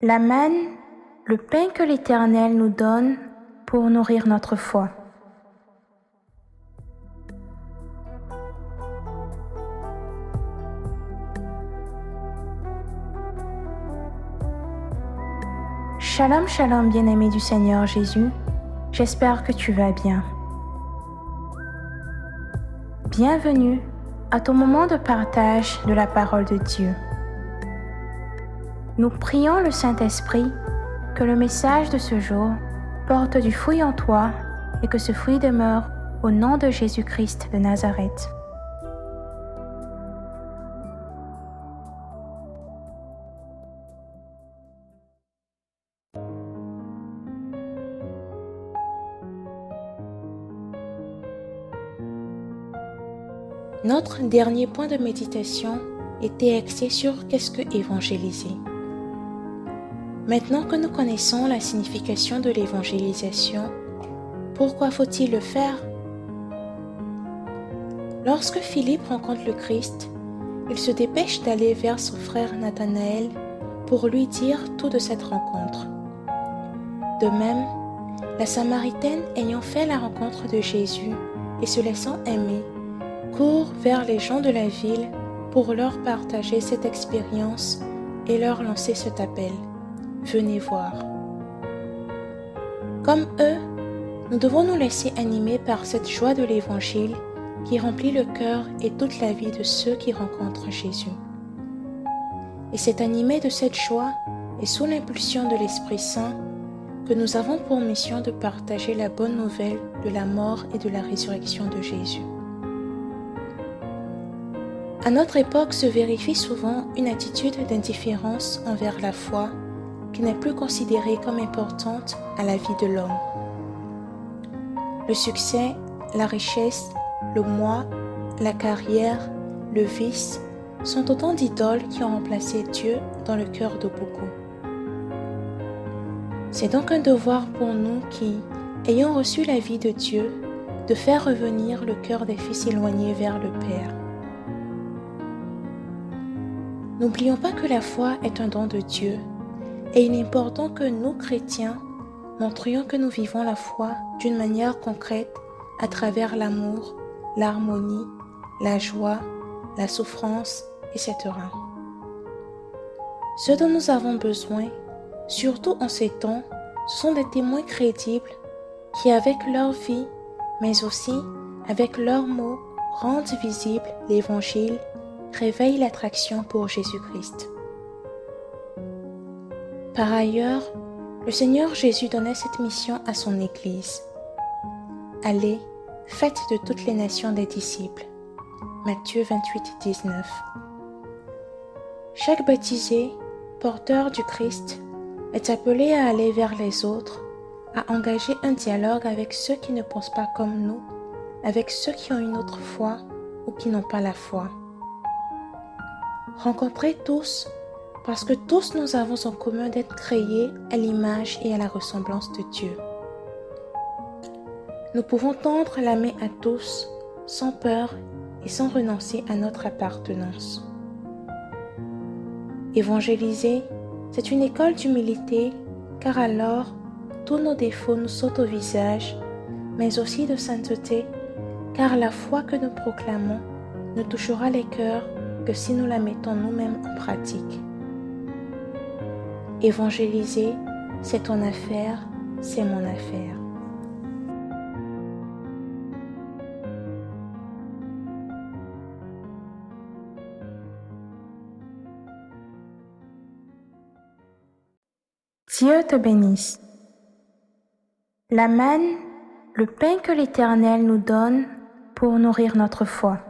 La manne, le pain que l'Éternel nous donne pour nourrir notre foi. Shalom, shalom, bien-aimé du Seigneur Jésus. J'espère que tu vas bien. Bienvenue à ton moment de partage de la parole de Dieu. Nous prions le Saint-Esprit que le message de ce jour porte du fruit en toi et que ce fruit demeure au nom de Jésus-Christ de Nazareth. Notre dernier point de méditation était axé sur qu'est-ce que évangéliser. Maintenant que nous connaissons la signification de l'évangélisation, pourquoi faut-il le faire? Lorsque Philippe rencontre le Christ, il se dépêche d'aller vers son frère Nathanaël pour lui dire tout de cette rencontre. De même, la Samaritaine ayant fait la rencontre de Jésus et se laissant aimer, court vers les gens de la ville pour leur partager cette expérience et leur lancer cet appel. Venez voir. Comme eux, nous devons nous laisser animer par cette joie de l'Évangile qui remplit le cœur et toute la vie de ceux qui rencontrent Jésus. Et c'est animé de cette joie et sous l'impulsion de l'Esprit Saint que nous avons pour mission de partager la bonne nouvelle de la mort et de la résurrection de Jésus. À notre époque se vérifie souvent une attitude d'indifférence envers la foi qui n'est plus considérée comme importante à la vie de l'homme. Le succès, la richesse, le moi, la carrière, le vice sont autant d'idoles qui ont remplacé Dieu dans le cœur de beaucoup. C'est donc un devoir pour nous qui, ayant reçu la vie de Dieu, de faire revenir le cœur des fils éloignés vers le Père. N'oublions pas que la foi est un don de Dieu et il est important que nous, chrétiens, montrions que nous vivons la foi d'une manière concrète à travers l'amour, l'harmonie, la joie, la souffrance, etc. Ce dont nous avons besoin, surtout en ces temps, ce sont des témoins crédibles qui, avec leur vie, mais aussi avec leurs mots, rendent visible l'Évangile, réveillent l'attraction pour Jésus-Christ. Par ailleurs, le Seigneur Jésus donnait cette mission à son Église. Allez, faites de toutes les nations des disciples. Matthieu 28, 19. Chaque baptisé, porteur du Christ, est appelé à aller vers les autres, à engager un dialogue avec ceux qui ne pensent pas comme nous, avec ceux qui ont une autre foi ou qui n'ont pas la foi. Rencontrez tous, parce que tous nous avons en commun d'être créés à l'image et à la ressemblance de Dieu. Nous pouvons tendre la main à tous, sans peur et sans renoncer à notre appartenance. Évangéliser, c'est une école d'humilité, car alors tous nos défauts nous sautent au visage, mais aussi de sainteté, car la foi que nous proclamons ne touchera les cœurs que si nous la mettons nous-mêmes en pratique. Évangéliser, c'est ton affaire, c'est mon affaire. Dieu te bénisse. La manne, le pain que l'Éternel nous donne pour nourrir notre foi.